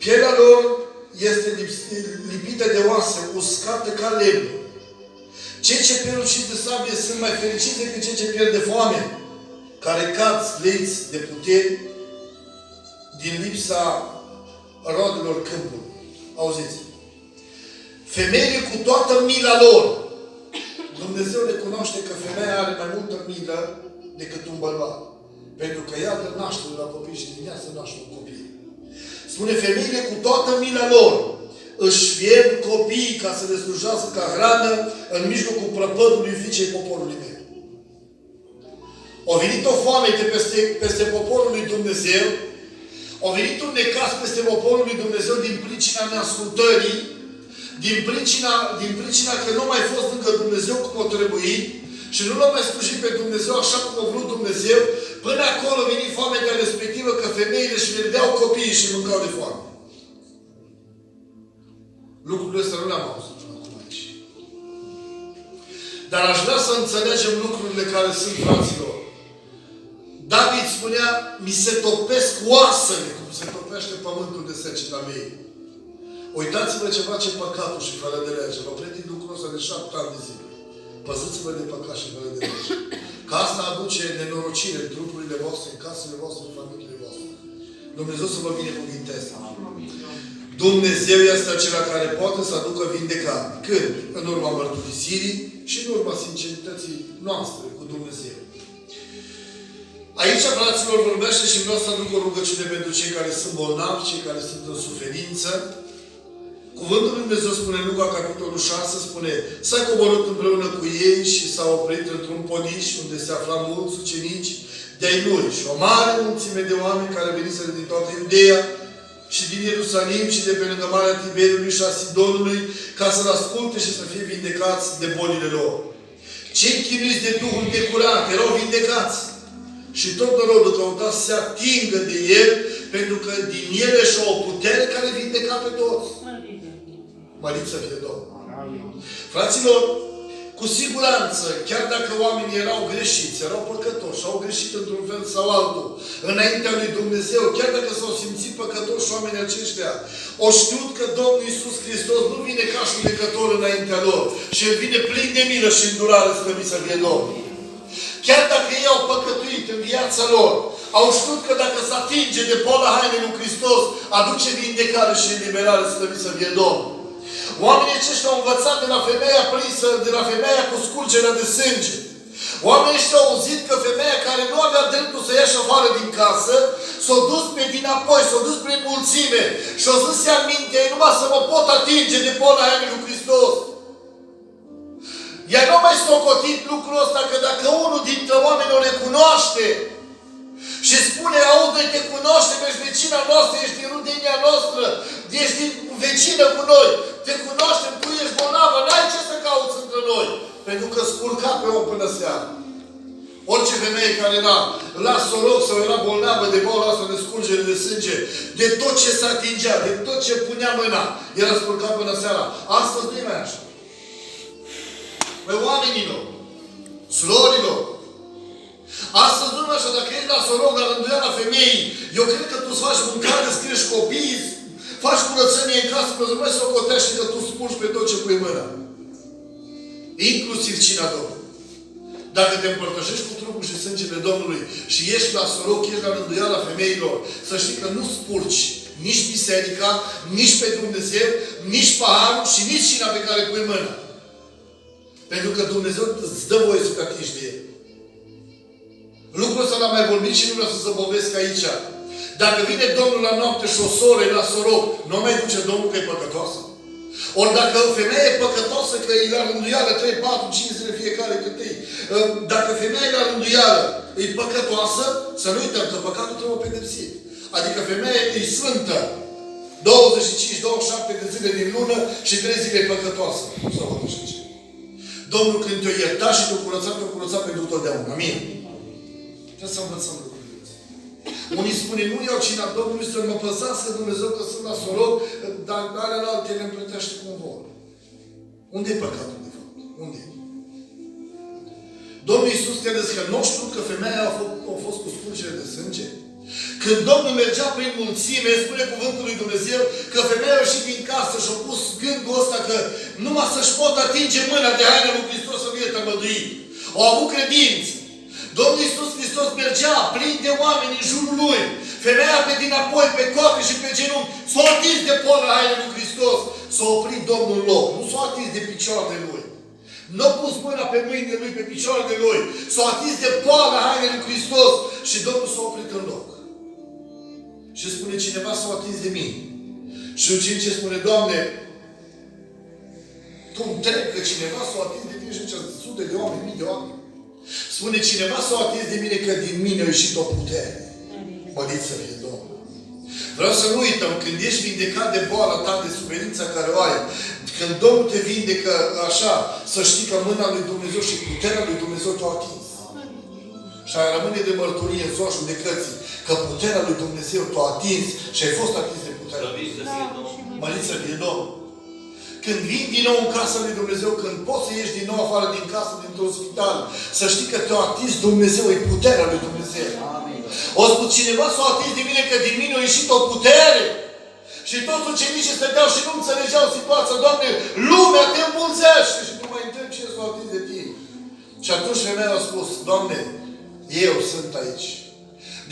Pielea lor este lipită de oase, uscată ca lemnul. Cei ce pieruciți de sabie sunt mai fericiți decât cei ce pierd de foame, care cad sleiți de puteri din lipsa roadelor câmpului. Auziți? Femeile cu toată mila lor. Dumnezeu recunoaște că femeia are mai multă milă decât un bărbat. Pentru că ea dă naștere la copii și din ea se naște un copil. Spune, femeile cu toată mila lor își fier copiii ca să le slujească ca hrană în mijlocul prăpădului fiicei poporului meu. A venit o foamete peste poporul lui Dumnezeu, a venit un necaz peste poporul lui Dumnezeu din pricina neascultării, din pricina că nu mai fost lângă Dumnezeu cum o trebui și nu l-a mai slujit pe Dumnezeu așa cum a vrut Dumnezeu, până acolo a venit foametea respectivă că femeile își fierbeau copiii și mâncau de foame. Lucrurile astea nu le-am auzit până acum aici. Dar aș vrea să înțelegem lucrurile care sunt, fraților. David spunea, mi se topesc oasele, cum se topește pământul de seceta mei. Uitați-vă ce face păcatul și fără de lege. Vă predit lucrul ăsta de 7 ani de zile. Păziți-vă de păcat și fără de lege. Că asta aduce nenorocire în trupurile voastre, în casele voastre, în familiile voastre. Dumnezeu să vă binecuvinteze. Dumnezeu este acela care poate să aducă vindecare. Când? În urma mărturisirii și în urma sincerității noastre cu Dumnezeu. Aici, fraților, vorbește și vreau să aduc o rugăciune pentru cei care sunt bolnavi, cei care sunt în suferință. Cuvântul lui Dumnezeu spune în Luca, capitolul 6, spune, s-a coborât împreună cu ei și s-a oprit într-un podiș unde se afla mulți ucenici de-ai lui și o mare mulțime de oameni care veniseră din toată Iudeea și din Ierusalim și de pe lângă Marea Tiberiului și a Sidonului, ca să-L asculte și să fie vindecați de bolile lor. Cei chinuiți de Duhul de curat erau vindecați. Și tot norodul căuta să se atingă de El, pentru că din ele și o putere care vindeca pe toți. Mărit să fie Domnul. Fraților, cu siguranță, chiar dacă oamenii erau greșiți, erau păcătoși, au greșit într-un fel sau altul, înaintea lui Dumnezeu, chiar dacă s-au simțit păcătoși oamenii aceștia, au știut că Domnul Iisus Hristos nu vine ca judecător înaintea lor, și El vine plin de milă și îndurare, slăvit să fie Domnul. Chiar dacă ei au păcătuit în viața lor, au știut că dacă se atinge de pola hainei lui Hristos, aduce vindecare și eliberare, slăvit să fie Domnul. Oamenii aceștia au învățat de la femeia prinsă, de la femeia cu scurgerea de sânge. Oamenii ăștia au auzit că femeia care nu avea dreptul să iasă afară din casă, s-a dus pe dinapoi, s-a dus prin mulțime și a zis în minte, numai să mă pot atinge de pola hainei lui Hristos. Ea nu mai socotit lucrul ăsta că dacă unul dintre oameni o recunoaște și spune, auzi, noi te cunoaștem, ești vecina noastră, ești din rudenia noastră, ești din vecină cu noi, te cunoaștem, tu ești bolnavă, n-ai ce să cauți între noi. Pentru că spurca pe om până seara. Orice femeie care era la soroc sau era bolnavă de boala asta de scurgere de sânge, de tot ce se atingea, de tot ce punea mâna, era spurcat până seara. Astăzi nu e mai așa. Păi oamenilor, surorilor, astăzi nu așa, dacă ești la soroc, la rânduiala femeii, eu cred că tu îți faci mâncare, îți crești copii, faci curățenie în casă, că nu mai socotește că tu spulgi pe tot ce pui mâna. Inclusiv cina Domnului. Dacă te împărtășești cu trupul și sângele Domnului și ești la soroc, ești la rânduiala femeilor, să știi că nu spurgi nici biserica, nici pe Dumnezeu, nici paharul și nici cina pe care pui mâna. Pentru că Dumnezeu îți dă voie să te atingi de El. Lucrul ăsta l-am mai vorbit și nu vreau să zăbovesc aici. Dacă vine Domnul la noapte și o soră e la soroc, nu mai duce Domnul că e păcătoasă? Ori dacă o femeie e păcătoasă, că e la rânduială 3, 4, 5 zile fiecare cât e. Dacă femeia e la rânduială e păcătoasă, să nu uităm că păcatul trebuie pedepsit. Adică femeia e sfântă 25, 27 de zile din lună și 3 zile e păcătoasă. Nu să vă așa ce. Domnul când te-o iertat și te-o curățat pentru totdeauna. Amin. Trebuie să învățăm lucrurile astea. Unii spune, nu iau cina Domnului să mă păzească Dumnezeu că sunt la soroc, dar alelalte le împletește cum vor. Unde e păcatul, de fapt? Unde e? Domnul Iisus credeți că nu știu că femeia a fost cu scurgere de sânge? Când Domnul mergea prin mulțime, spune cuvântul lui Dumnezeu numai să-și pot atinge mâna de haină lui Hristos să fie tămăduit. Au avut credință. Domnul Iisus Hristos mergea plin de oameni în jurul Lui. Femeia pe dinapoi, pe coate și pe genunchi, s-a atins de polă hainele lui Hristos. S-a oprit Domnul în loc. Nu s-a atins de picioarele Lui. Nu a pus mâna pe mâinile Lui, pe picioarele Lui. S-a atins de poală hainele lui Hristos. Și Domnul s-a oprit în loc. Și spune, cineva s-a atins de mine. Și ucenicii spune, Doamne, Tu îmi trebuie că cineva s-a atins de tine și zice, sute de oameni, mii de oameni. Spune, cineva s-a atins de mine că din mine a ieșit o putere. Măriți să fie Domnul. Vreau să nu uităm, când ești vindecat de boala ta, de suferința care o ai, când Domnul te vindecă așa, să știi că mâna lui Dumnezeu și puterea lui Dumnezeu te-a atins. Și ai rămâne de mărturie în ziua judecății, că puterea lui Dumnezeu te-a atins și ai fost atins de puterea lui Dumnezeu. Măriți să fie Domnul. Când vin din nou în casa lui Dumnezeu, când poți să ieși din nou afară din casă, dintr-un spital, să știi că te-a atins Dumnezeu, e puterea lui Dumnezeu. O spus, cineva s-a atins de mine că din mine a ieșit o putere. Și toți ucenicii stăteau și nu înțelegeau situația. Doamne, lumea te îmbulzește și nu mai întreb ce s-a atins de tine. Și atunci femeia a spus, Doamne, eu sunt aici.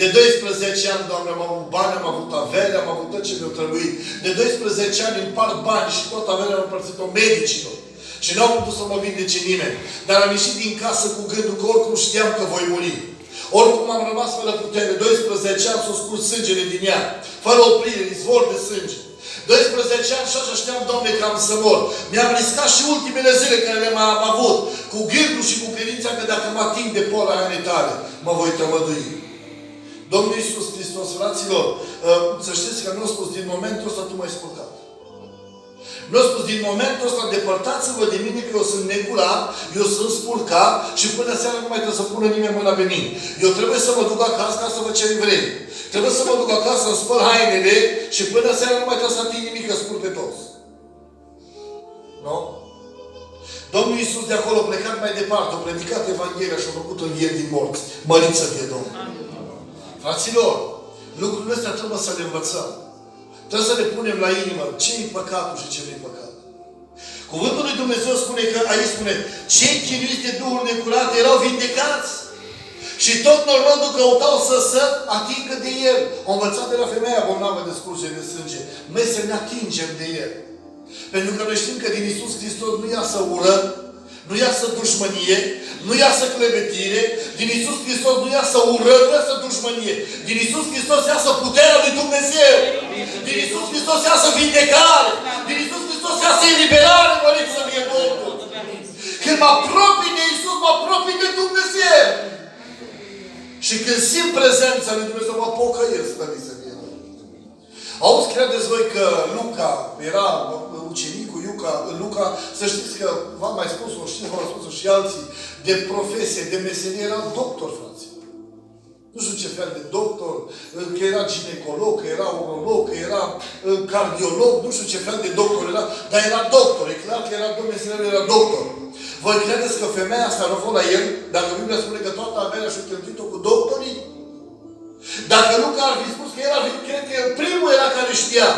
De 12 ani, Doamne, am avut bani, am avut avere, am avut tot ce mi-a trebuit. De 12 ani împart bani și tot averea am împărțit-o medicilor. Și nu au putut să mă vindece nimeni. Dar am ieșit din casă cu gândul că oricum știam că voi muri. Oricum am rămas fără putere. 12 ani s-o scurs sângele din ea. Fără oprire, izvor de sânge. 12 ani și așa știam, Doamne, că am să mor. Mi-am riscat și ultimele zile care le-am avut. Cu gândul și cu credința că dacă mă ating de pola hainei tale, mă voi tămădui. Domnul Iisus Hristos, fraților, să știți că nu a spus din momentul ăsta tu m-ai spurcat. Nu a spus din momentul ăsta depărtați-vă de mine că eu sunt necurat, eu sunt spurcat și până seara nu mai trebuie să pună nimeni mâna pe mine. Eu trebuie să mă duc acasă ca să vă cer vrei. Trebuie să mă duc acasă să spăl hainele și până seara nu mai trebuie să ating nimic, că spur pe toți. Nu? Domnul Iisus de acolo a plecat mai departe, a predicat Evanghelia și a făcut învieri din morți. Măriți să fie Domnul. Fraților, lucrurile astea trebuie să le învățăm. Trebuie să le punem la inimă ce-i păcatul și ce nu-i păcat. Cuvântul lui Dumnezeu spune că, aici spune, cei chinuiți de Duhul necurat erau vindecați. Și tot norodul căutau să se atingă de el. O învățat de la femeia bolnavă de scurgere de sânge. Noi să ne atingem de el. Pentru că noi știm că din Iisus Hristos nu iasă ură, nu iasă dușmănie, nu iasă clevetire, din Iisus Hristos nu iasă ură, nu iasă dușmănie. Din Iisus Hristos iasă puterea lui Dumnezeu. Din Iisus Hristos iasă vindecare. Din Iisus Hristos iasă eliberare, măriți să fie Domnul. Când mă apropii de Iisus, mă apropii de Dumnezeu. Și când simt prezența lui Dumnezeu, mă pocăiesc, măriți să fie Domnul. Auzi, credeți voi că Luca era ucenicul Luca, să știți că v-am mai spus-o, știți, v-am spus-o și alții, de profesie, de meserie, era doctor, frații. Nu știu ce fel de doctor, că era ginecolog, că era urolog, că era cardiolog, nu știu ce fel de doctor era, dar era doctor, e clar că era domnul era doctor. Voi credeți că femeia asta a fost la el, dacă Biblia spune că toată averea și-a cheltuit-o cu doctorii? Dacă Luca ar fi spus că el ar fi, cred că primul era care știa.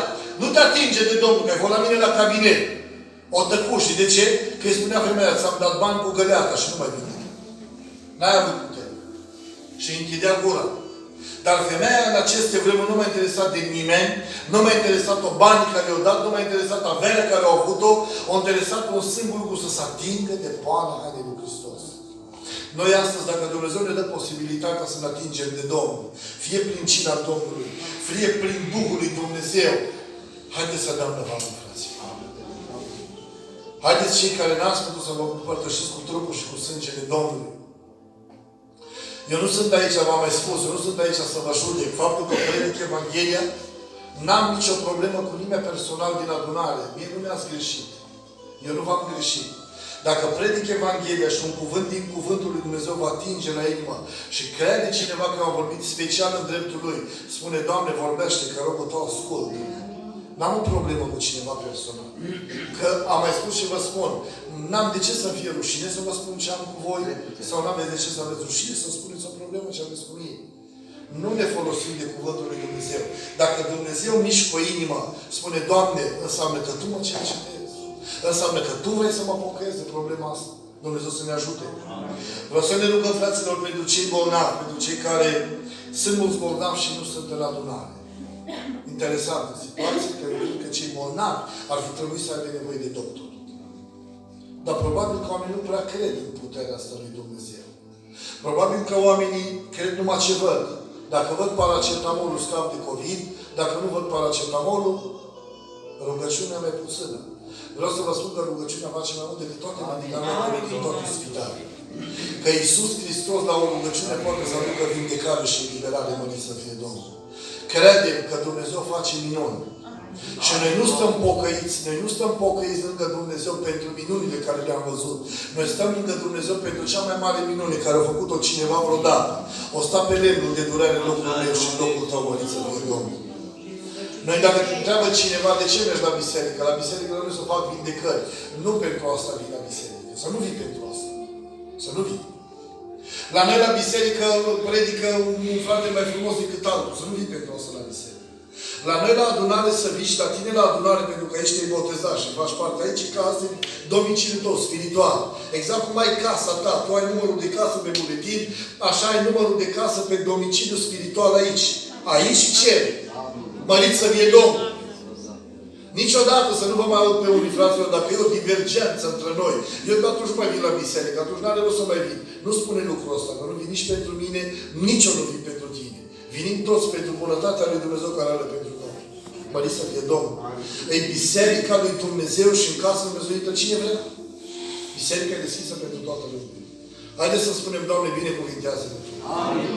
Nu te atinge de Domnul, că ai fost la mine la cabinet. O tăcut. Și de ce? Că îi spunea femeia, ți-am dat bani cu găleata și nu mai vine. N-ai avut putere. Și închidea gura. Dar femeia în aceste vremuri nu m-a interesat de nimeni, nu m-a interesat-o banii care i-au dat, nu m-a interesat averea care au avut-o, o interesat un singur lucru, să se atingă de poala hainei lui Hristos. Noi astăzi, dacă Dumnezeu ne dă posibilitatea să ne atingem de Domnul, fie prin cina Domnului, fie prin Duhul lui Dumnezeu, haideți să dăm dăvană, frații. Haideți cei care n-ați putut să vă împărtășiți cu trupul și cu sângele Domnului. Eu nu sunt aici, v-am mai spus, eu nu sunt aici să vă judec. Faptul că predic Evanghelia, n-am nicio problemă cu nimeni personal din adunare. Mie nu mi-ați greșit. Eu nu v-am greșit. Dacă predic Evanghelia și un cuvânt din cuvântul lui Dumnezeu va atinge la inimă și crede cineva că am vorbit special în dreptul lui, spune, Doamne, vorbește, că rogul tău ascult. N-am o problemă cu cineva personal. Că am mai spus și vă spun, n-am de ce să fie rușine să vă spun ce am cu voi, sau n-aveți de ce să aveți rușine să spuneți o problemă ce aveți cu mine. Nu ne folosim de cuvântul lui Dumnezeu. Dacă Dumnezeu mișcă o inimă, spune, Doamne, înseamnă că Tu mă cercetezi. Înseamnă că tu vrei să mă pocăiesc de problema asta. Dumnezeu să ne ajute. Vreau să ne rugăm, fraților, pentru cei bolnavi, pentru cei care sunt mulți bolnavi și nu sunt în adunare. Interesantă situație, că cei bolnavi ar fi trebuit să aibă nevoie de doctor. Dar probabil că oamenii nu prea cred în puterea asta lui Dumnezeu. Probabil că oamenii cred numai ce văd. Dacă văd paracetamolul, scap de COVID. Dacă nu văd paracetamolul, rugăciunea mai puțină. Vreau să vă spun că rugăciunea face mai mult decât toate medicamentele din toate spitalele. Că Iisus Hristos la o rugăciune poate să aducă vindecare și eliberare, mărit să fie Domnul. Credem că Dumnezeu face minuni. Și noi nu stăm pocăiți. Noi nu stăm pocăiți lângă Dumnezeu pentru minunile care le-am văzut. Noi stăm lângă Dumnezeu pentru cea mai mare minune care a făcut-o cineva vreodată. O sta pe lemnul de durere în locul meu și în locul tău, mărit să fie Domnul. Noi dacă te întreabă cineva de ce mergi la biserică, la biserică noi să fac vindecări. Nu pentru asta vii la biserică. Să nu vii pentru asta. Să nu vii. La noi la biserică predică un frate mai frumos decât altul. Să nu vii pentru asta la biserică. La noi la adunare să vii și la tine la adunare pentru că aici te-ai botezat și faci parte aici ca asta e domiciliul tău spiritual. Exact cum ai casa ta. Tu ai numărul de casă pe buletin, așa ai numărul de casă pe domiciliul spiritual aici. Aici și cer. Mărit să fie Domnul. Niciodată să nu vă mai aud pe unii, fraților, dacă e o divergență între noi. Eu atunci nu mai vin la biserică, atunci n-are rost să mai vin. Nu spune lucrul ăsta, că nu vin nici pentru mine, nici eu nu vin pentru tine. Vinim toți pentru bunătatea lui Dumnezeu care are pentru noi. Mărit să fie Domnul. Ei, biserica lui Dumnezeu și în casa învăzuită, cine vrea? Biserica e deschisă pentru toată lumea. Haideți să spunem, Doamne, binecuvintează-ne. Amin.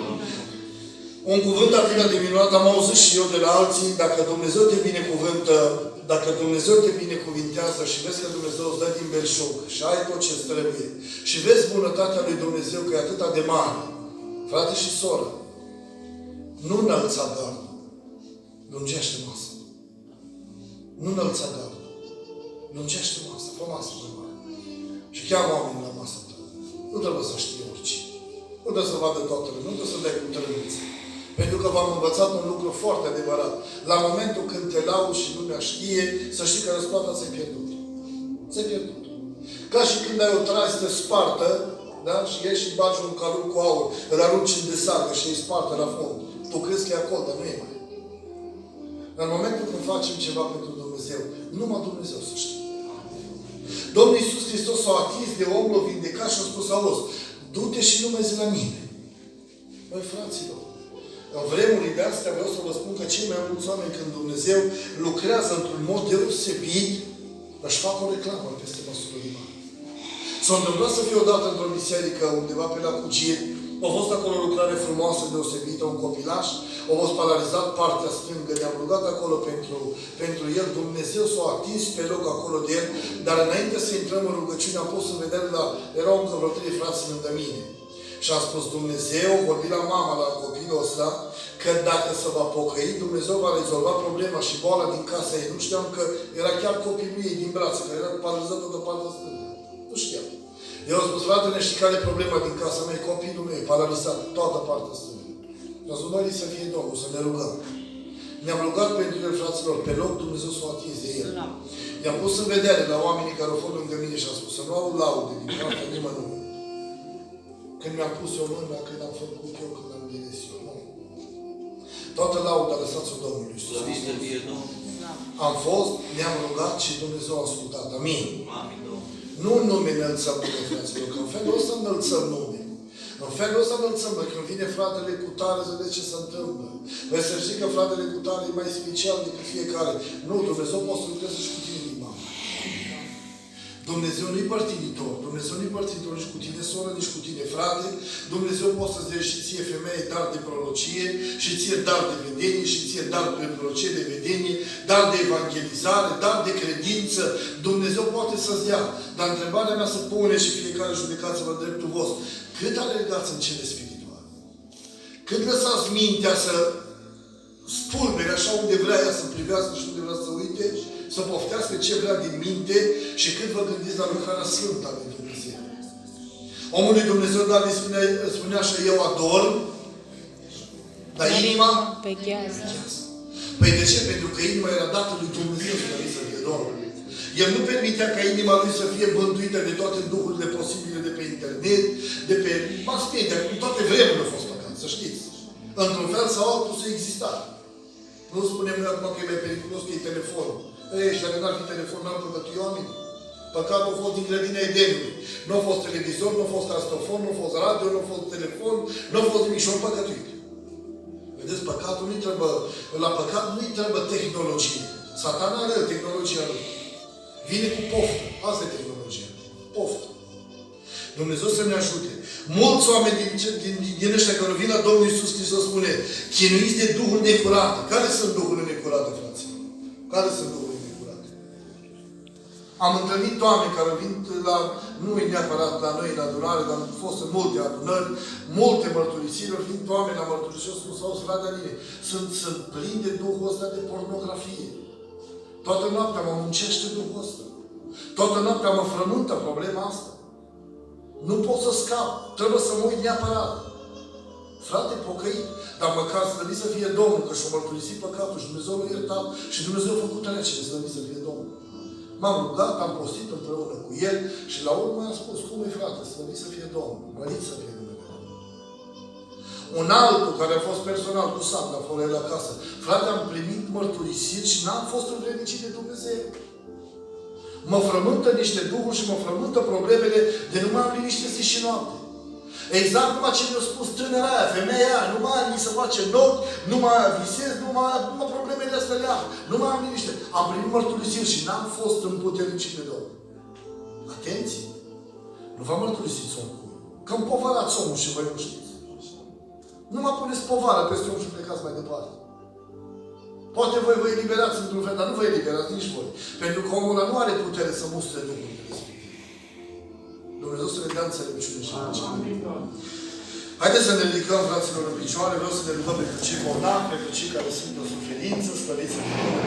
Un cuvânt atât de minunat am auzit și eu de la alții, dacă Dumnezeu te binecuvântă, dacă Dumnezeu te binecuvintează și vezi că Dumnezeu îți dă din belșug și ai tot ce-ți trebuie și vezi bunătatea lui Dumnezeu că e atât de mare, frate și soră, nu înălța gardul, lungește masa. Nu înălța gardul, lungește masa, fă masă mai mare. Și cheamă oamenii la masa ta. Nu trebuie să știe oricine. Nu trebuie să vadă toată lumea, nu trebuie să dai cu tărâniță. Pentru că v-am învățat un lucru foarte adevărat. La momentul când te lauzi și lumea știe, să știi că răsplata ți-ai pierdut. Ți-ai pierdut. Ca și când ai o traistă spartă, da? Și ieși și bagi un calup cu aur, îl arunci în desagă și îi spartă la fund. Tu crezi că e acolo, dar nu e mai. În momentul când facem ceva pentru Dumnezeu, numai Dumnezeu să știe. Domnul Iisus Hristos s-a atins de om, l-a vindecat și a spus, auzi, du-te și nu mai zi la mine. Băi, fraților, în vremurile astea vreau să vă spun că cei mai mulți oameni, când Dumnezeu lucrează într-un mod deosebit, își fac o reclamă peste măsură de mare. S-a întâmplat să fie odată într-o biserică, undeva pe la Cugir, a fost acolo o lucrare frumoasă, deosebită, un copilaș, a fost paralizat partea stângă, ne-am rugat acolo pentru el, Dumnezeu s-a atins pe loc acolo de el, dar înainte să intrăm în rugăciune, am pus în vedere erau încă vreo 3 frați lângă mine. Și am spus, Dumnezeu, vorbi la mama, la copilul ăsta, că dacă se va pocăi, Dumnezeu va rezolva problema și boala din casa ei. Nu știam că era chiar copilul ei din brațe, care era paralizat de partea stângă. Nu știam. Eu am spus, frate, ne știi care e problema din casa mea? Copilul meu e paralizat, toată partea stângă. Și am spus, mărit să fie Domnul, să ne rugăm. Ne-am rugat pentru el, fraților, pe loc Dumnezeu s-a atins de el. I-am pus în vedere la oamenii care au fost lângă mine și am spus, să nu au laude din partea nimănui. Când mi-am pus eu mâna, când am făcut eu, când am gândit eu. Nu. Toată lauda lăsați-o Domnului Iisus. Am fost, ne-am rugat și Dumnezeu a ascultat. Amin. Nu în nume înălțăm nume, fraților, că în felul ăsta înălțăm nume. În felul ăsta înălțăm, că când vine fratele cu tare, să vezi ce se întâmplă. Vrei să știi că fratele cu tare e mai special decât fiecare. Nu, Dumnezeu poate să lucreze și cu tine din mamă. Dumnezeu nu-i părtinitor. Dumnezeu nu-i părtinitor nici cu tine, soră, nici cu tine, frate. Dumnezeu poate să-ți dea și ție, femeie, dar de prorocie, și ție dar de vedenie, și ție dar de prorocie, de vedenie, dar de evangelizare, dar de credință. Dumnezeu poate să-ți dea. Dar întrebarea mea se pune și fiecare judecați-vă dreptul vostru. Cât alergați în cele spirituale? Cât lăsați mintea să spulbere așa unde vrea ea să privească și unde vrea să uite, să poftească ce vrea din minte și cât vă gândiți la lucrarea sfântă a lui Dumnezeu. Omul lui Dumnezeu David spunea așa, eu ador, dar inima pechează. Păi de ce? Pentru că inima era dată lui Dumnezeu să fie Domnul. El nu permitea ca inima lui să fie bântuită de toate duhurile posibile de pe internet, de pe mass media. În toate vremurile a fost păcat, să știți. Într-un fel sau altul să exista. Nu spunem noi acum că e mai periculos că e telefonul. Ei, și dacă n-ar fi telefon, n-ar păcătui oameni. Păcatul a fost din grădina Edenului. Nu a fost televizor, nu a fost castofon, nu a fost radio, nu a fost telefon, nu a fost nimic și ori păcătuit. Vedeți, păcatul nu-i trebuie, la păcat nu-i trebuie tehnologie. Satana are tehnologia lui. Vine cu poftă. Asta e tehnologia. Poftă. Dumnezeu să ne ajute. Mulți oameni din ăștia care vin la Domnul Iisus Hristos spune, chinuiți de duhuri necurate. Care sunt duhurile necurate, fraților? Care sunt duhurile necurate? Am întâlnit oameni care vin la, nu e neapărat la noi în adunare, dar am fost în multe adunări, multe mărturisiri, vin oameni la mărturisire și spun, sau frate Aline, sunt plini de duhul ăsta de pornografie. Toată noaptea mă muncește duhul ăsta. Toată noaptea mă frământă problema asta. Nu pot să scap. Trebuie să mă uit neapărat. Frate, pocăit. Dar măcar slăvit să fie Domnul, că și-o mărturisit păcatul și Dumnezeu l-a iertat și Dumnezeu a făcut trecere, slăvit să fie Domnul. M-am rugat, am postit împreună cu el și la urmă am spus, cum e frate, slăvit să fie Domnul, mărit să fie numele Domnului. Un altul care a fost personal cu Sandra, fără la casă, frate, am primit mărturisiri și n-am fost învrednicit de Dumnezeu. Mă frământă niște duhuri și mă frământă problemele de nu mai am liniște zi și noapte. Exact cum ce mi-a spus tânăra aia, femeia aia, nu mai mi se face nod, nu mai visez, nu mai problemele astea le am, nu mai am liniște. Am primit mărturisiri și n-am fost împuternicit de Domnul. Atenție! Nu vă mărturisiți omul. Că împovărați omul și voi nu știți. Nu mă puneți povară peste om și plecați mai departe. Poate voi vă eliberați într-un fel, dar nu vă eliberați nici voi. Pentru că omul ăla nu are putere să mustre lucrurile respective. Dumnezeu să ne dea înțelepciune și înțelepciune. Haideți să ne ridicăm, fraților, în picioare. Vreau să ne rugăm pentru cei bolnavi, pentru cei care sunt în suferință, slăviți să fie.